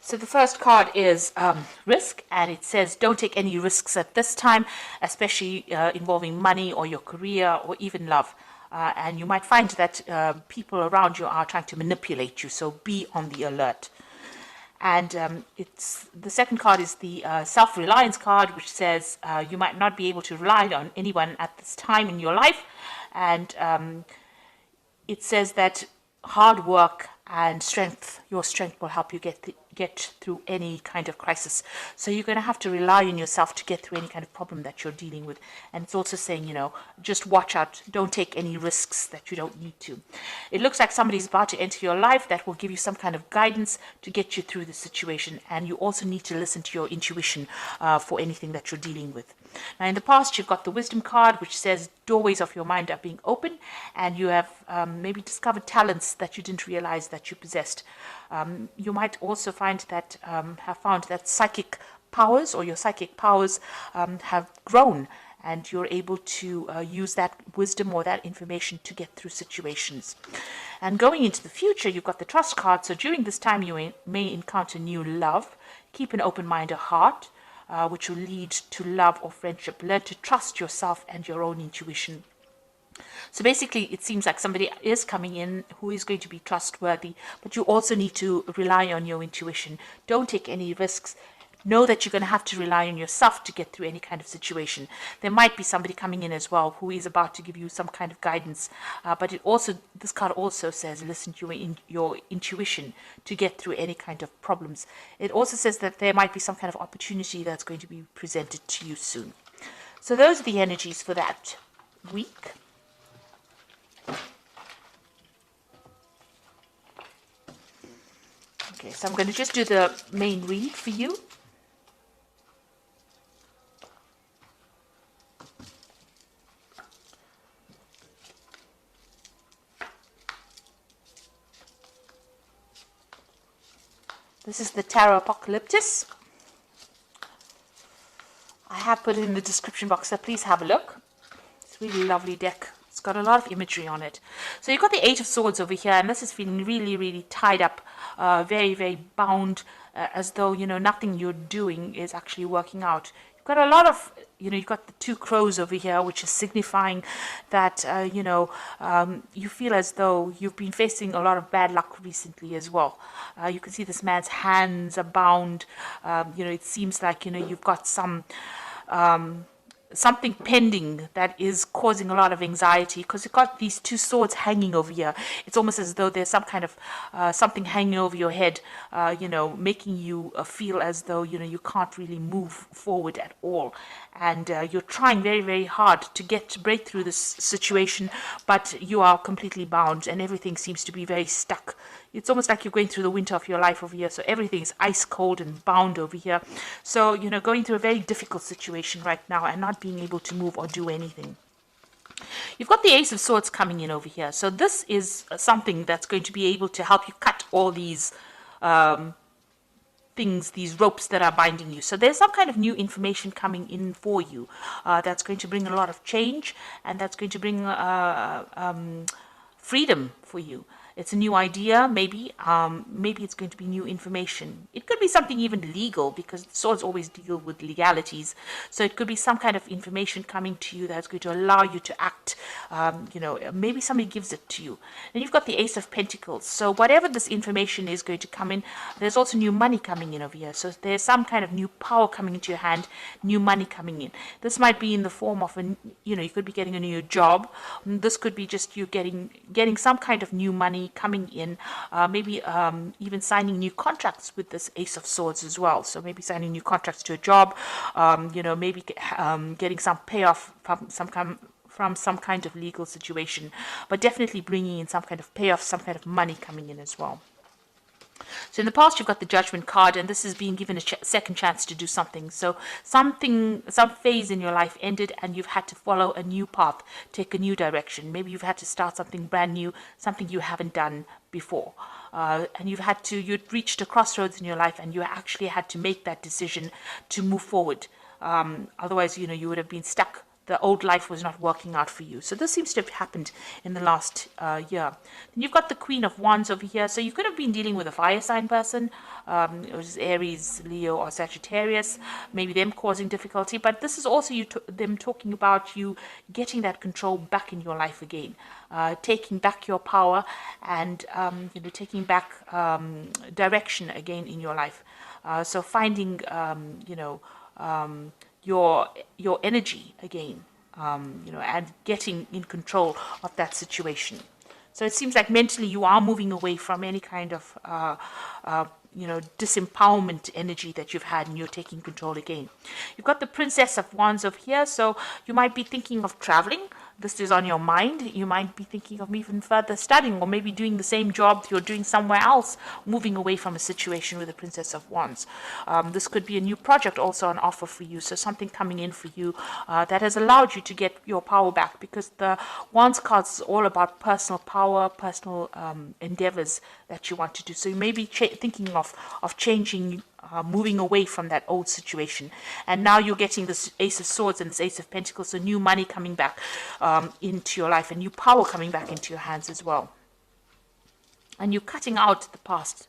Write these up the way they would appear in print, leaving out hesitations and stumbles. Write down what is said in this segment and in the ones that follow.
So the first card is risk, and it says don't take any risks at this time, especially involving money or your career or even love. And you might find that people around you are trying to manipulate you, so be on the alert. And it's the second card is the self-reliance card, which says you might not be able to rely on anyone at this time in your life, and it says that hard work and your strength will help you get through any kind of crisis. So you're going to have to rely on yourself to get through any kind of problem that you're dealing with. And it's also saying, just watch out. Don't take any risks that you don't need to. It looks like somebody's about to enter your life that will give you some kind of guidance to get you through the situation. And you also need to listen to your intuition for anything that you're dealing with. Now, in the past, you've got the wisdom card, which says doorways of your mind are being open, and you have maybe discovered talents that you didn't realize that you possessed. You might also find that have found that psychic powers or your psychic powers have grown, and you're able to use that wisdom or that information to get through situations. And going into the future, you've got the trust card. So during this time, you may encounter new love. Keep an open mind or heart, which will lead to love or friendship. Learn to trust yourself and your own intuition. So basically, it seems like somebody is coming in who is going to be trustworthy, but you also need to rely on your intuition. Don't take any risks. Know that you're going to have to rely on yourself to get through any kind of situation. There might be somebody coming in as well who is about to give you some kind of guidance, but this card also says listen to your intuition to get through any kind of problems. It also says that there might be some kind of opportunity that's going to be presented to you soon. So those are the energies for that week. Okay, so I'm going to just do the main read for you. This is the Tarot Apocalyptus. I have put it in the description box, so please have a look. It's a really lovely deck. It's got a lot of imagery on it. So you've got the Eight of Swords over here, and this is feeling really, really tied up, very, very bound, as though, nothing you're doing is actually working out. You've got a lot of, you've got the Two Crows over here, which is signifying that, you feel as though you've been facing a lot of bad luck recently as well. You can see this man's hands are bound. It seems like, you've got something pending that is causing a lot of anxiety, because you've got these two swords hanging over here. It's almost as though there's some kind of something hanging over your head, making you feel as though, you can't really move forward at all. And you're trying very, very hard to break through this situation, but you are completely bound and everything seems to be very stuck. It's almost like you're going through the winter of your life over here. So everything is ice cold and bound over here. So, going through a very difficult situation right now and not being able to move or do anything. You've got the Ace of Swords coming in over here. So this is something that's going to be able to help you cut all these things, these ropes that are binding you. So there's some kind of new information coming in for you that's going to bring a lot of change, and that's going to bring freedom for you. It's a new idea, maybe it's going to be new information. It could be something even legal, because swords always deal with legalities. So it could be some kind of information coming to you that's going to allow you to act. Maybe somebody gives it to you. Then you've got the Ace of Pentacles. So whatever this information is going to come in, there's also new money coming in over here. So there's some kind of new power coming into your hand, new money coming in. This might be in the form of you could be getting a new job. This could be just you getting some kind of new money coming in, maybe even signing new contracts with this Ace of Swords as well. So maybe signing new contracts to a job, maybe getting some payoff from some kind of legal situation, but definitely bringing in some kind of payoff, some kind of money coming in as well. So in the past, you've got the Judgment card, and this is being given a second chance to do something. So some phase in your life ended, and you've had to follow a new path, take a new direction. Maybe you've had to start something brand new, something you haven't done before. And you'd reached a crossroads in your life, and you actually had to make that decision to move forward. Otherwise, you would have been stuck the old life was not working out for you. So this seems to have happened in the last year. Then you've got the Queen of Wands over here. So you could have been dealing with a fire sign person, which is Aries, Leo, or Sagittarius, maybe them causing difficulty. But this is also them talking about you getting that control back in your life again, taking back your power, and taking back direction again in your life. So finding your energy again, and getting in control of that situation. So it seems like mentally you are moving away from any kind of disempowerment energy that you've had, and you're taking control again. You've got the Princess of Wands over here, so you might be thinking of traveling. This is on your mind. You might be thinking of even further studying, or maybe doing the same job you're doing somewhere else, moving away from a situation with the Princess of Wands. This could be a new project also on offer for you, so something coming in for you that has allowed you to get your power back, because the Wands cards is all about personal power, personal endeavors that you want to do. So you may be thinking of changing, moving away from that old situation, and now you're getting this Ace of Swords and this Ace of Pentacles, so new money coming back into your life, and new power coming back into your hands as well, and you're cutting out the past.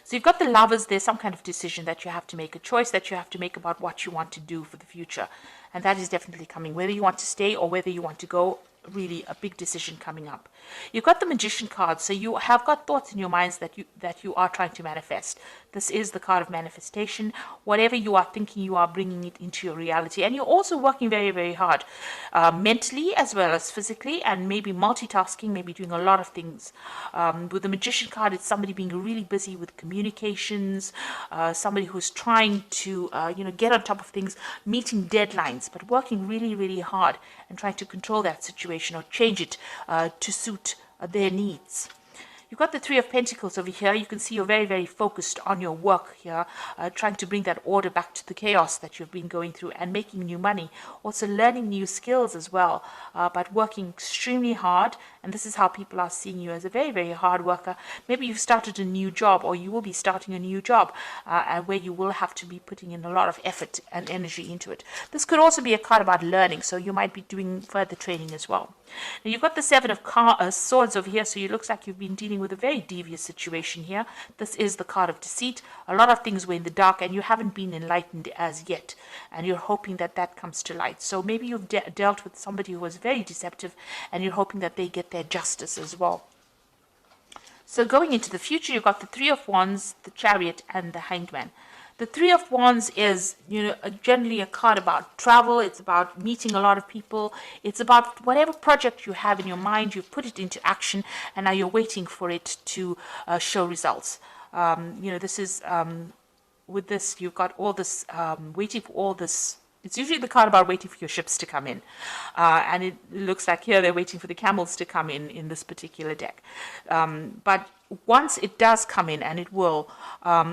So you've got the Lovers. There's some kind of decision that you have to make, a choice that you have to make about what you want to do for the future, and that is definitely coming, whether you want to stay or whether you want to go. Really a big decision coming up. You've got the Magician card, so you have got thoughts in your minds that you are trying to manifest. This is the card of manifestation. Whatever you are thinking, you are bringing it into your reality, and you're also working very, very hard, mentally as well as physically, and maybe multitasking, maybe doing a lot of things. With the Magician card, it's somebody being really busy with communications, somebody who's trying to get on top of things, meeting deadlines, but working really, really hard and trying to control that situation or change it to suit their needs. You've got the Three of Pentacles over here. You can see you're very, very focused on your work here, trying to bring that order back to the chaos that you've been going through, and making new money. Also learning new skills as well, but working extremely hard. And this is how people are seeing you, as a very, very hard worker. Maybe you've started a new job, or you will be starting a new job, where you will have to be putting in a lot of effort and energy into it. This could also be a card about learning, so you might be doing further training as well. Now you've got the Seven of Swords over here, so it looks like you've been dealing with a very devious situation here. This is the card of deceit. A lot of things were in the dark, and you haven't been enlightened as yet, and you're hoping that that comes to light. So maybe you've dealt with somebody who was very deceptive, and you're hoping that they get their justice as well. So going into the future, you've got the Three of Wands, the Chariot, and the Hanged Man. The Three of Wands is, generally a card about travel. It's about meeting a lot of people. It's about whatever project you have in your mind, you've put it into action, and now you're waiting for it to show results. This is, with this, you've got all this, waiting for all this. It's usually the card about waiting for your ships to come in. And it looks like here they're waiting for the camels to come in this particular deck. But once it does come in, and it will,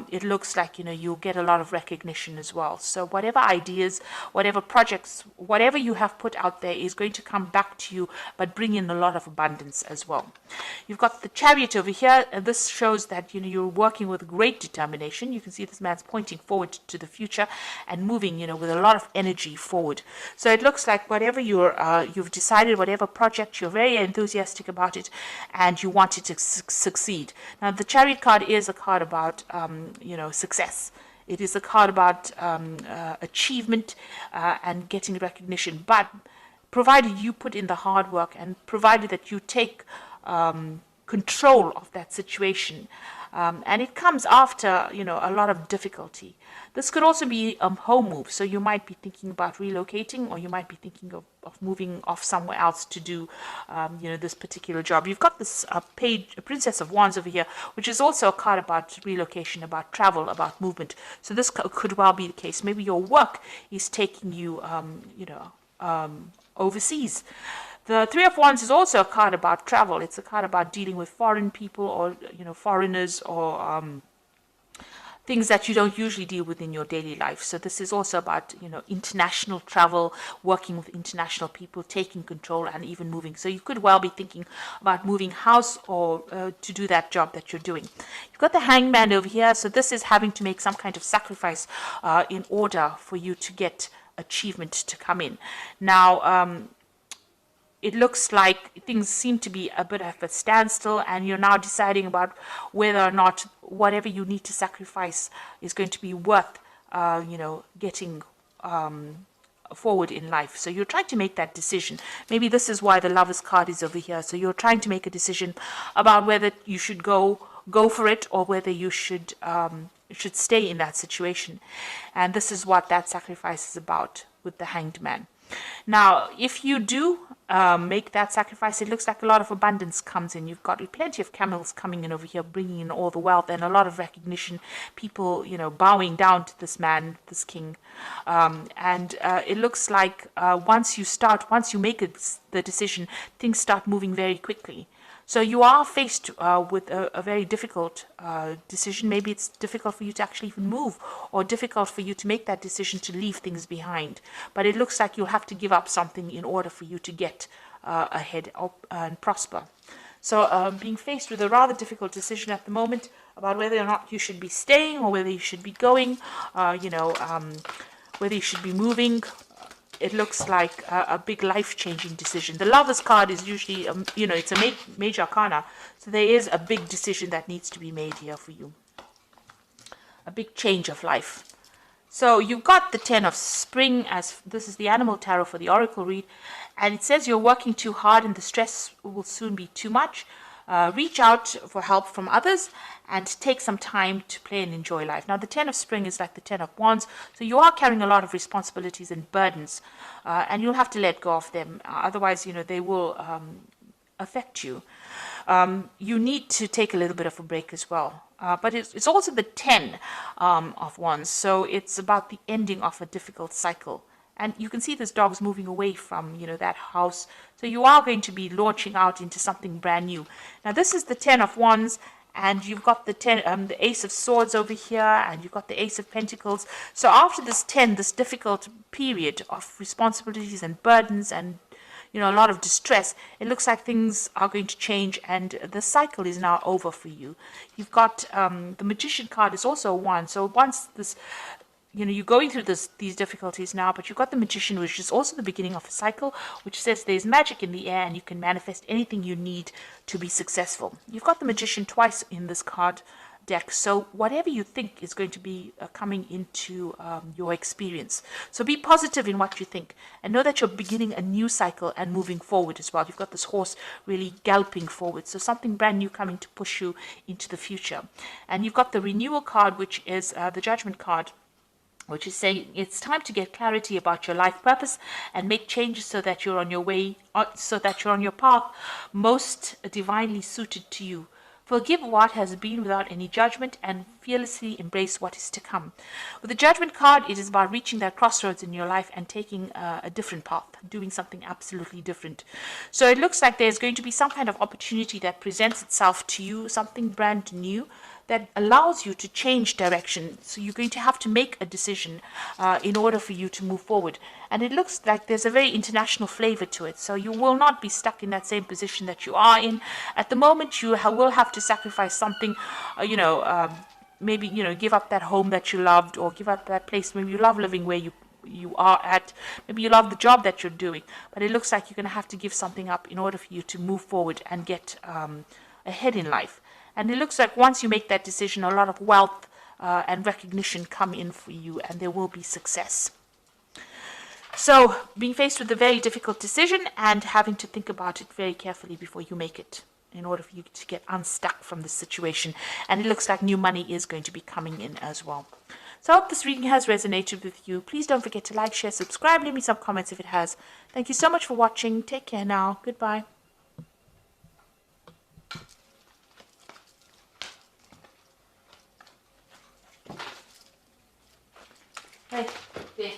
it looks like, you'll get a lot of recognition as well. So whatever ideas, whatever projects, whatever you have put out there is going to come back to you, but bring in a lot of abundance as well. You've got the Chariot over here, and this shows that, you're working with great determination. You can see this man's pointing forward to the future and moving, with a lot of energy forward. So it looks like whatever you've decided, whatever project, you're very enthusiastic about it, and you want it to succeed. Now, the Chariot card is a card about, success. It is a card about achievement and getting recognition. But provided you put in the hard work, and provided that you take control of that situation, and it comes after, a lot of difficulty. This could also be a home move, so you might be thinking about relocating, or you might be thinking of moving off somewhere else to do, this particular job. You've got this Princess of Wands over here, which is also a card about relocation, about travel, about movement. So this could well be the case. Maybe your work is taking you, overseas. The Three of Wands is also a card about travel. It's a card about dealing with foreign people, or, foreigners, or things that you don't usually deal with in your daily life. So this is also about, international travel, working with international people, taking control, and even moving. So you could well be thinking about moving house, or to do that job that you're doing. You've got the Hangman over here. So this is having to make some kind of sacrifice in order for you to get achievement to come in. Now, it looks like things seem to be a bit of a standstill, and you're now deciding about whether or not whatever you need to sacrifice is going to be worth, getting forward in life. So you're trying to make that decision. Maybe this is why the Lovers card is over here. So you're trying to make a decision about whether you should go for it, or whether you should stay in that situation. And this is what that sacrifice is about with the Hanged Man. Now, if you do make that sacrifice, it looks like a lot of abundance comes in. You've got plenty of camels coming in over here, bringing in all the wealth, and a lot of recognition. People, bowing down to this man, this king. And it looks like once you make the decision, things start moving very quickly. So you are faced with a very difficult decision. Maybe it's difficult for you to actually even move, or difficult for you to make that decision to leave things behind. But it looks like you'll have to give up something in order for you to get ahead and prosper. So being faced with a rather difficult decision at the moment about whether or not you should be staying, or whether you should be going, whether you should be moving. It looks like a big life-changing decision. The Lovers card is usually, it's a major arcana. So there is a big decision that needs to be made here for you. A big change of life. So you've got the 10 of Spring, as this is the Animal Tarot for the Oracle read. And it says you're working too hard and the stress will soon be too much. Reach out for help from others and take some time to play and enjoy life. Now, the 10 of Spring is like the 10 of Wands, so you are carrying a lot of responsibilities and burdens, and you'll have to let go of them. Otherwise, they will affect you. You need to take a little bit of a break as well. But it's also the 10 of Wands, so it's about the ending of a difficult cycle. And you can see this dog's moving away from, that house. So you are going to be launching out into something brand new. Now, this is the 10 of Wands, and you've got the Ace of Swords over here, and you've got the Ace of Pentacles. So after this difficult period of responsibilities and burdens and, a lot of distress, it looks like things are going to change, and the cycle is now over for you. You've got the Magician card is also a 1. So once this... you're going through these difficulties now, but you've got the Magician, which is also the beginning of a cycle, which says there's magic in the air and you can manifest anything you need to be successful. You've got the Magician twice in this card deck, so whatever you think is going to be coming into your experience. So be positive in what you think, and know that you're beginning a new cycle and moving forward as well. You've got this horse really galloping forward, so something brand new coming to push you into the future. And you've got the Renewal card, which is the Judgment card, which is saying it's time to get clarity about your life purpose and make changes so that you're on your way, so that you're on your path most divinely suited to you. Forgive what has been without any judgment and fearlessly embrace what is to come. With the Judgment card, it is about reaching that crossroads in your life and taking a different path, doing something absolutely different. So it looks like there's going to be some kind of opportunity that presents itself to you, something brand new, that allows you to change direction. So you're going to have to make a decision in order for you to move forward. And it looks like there's a very international flavor to it. So you will not be stuck in that same position that you are in. At the moment, you will have to sacrifice something, maybe, give up that home that you loved, or give up that place. Maybe you love living where you are at. Maybe you love the job that you're doing. But it looks like you're going to have to give something up in order for you to move forward and get ahead in life. And it looks like once you make that decision, a lot of wealth and recognition come in for you, and there will be success. So being faced with a very difficult decision and having to think about it very carefully before you make it, in order for you to get unstuck from this situation. And it looks like new money is going to be coming in as well. So I hope this reading has resonated with you. Please don't forget to like, share, subscribe, leave me some comments if it has. Thank you so much for watching. Take care now. Goodbye. Right there.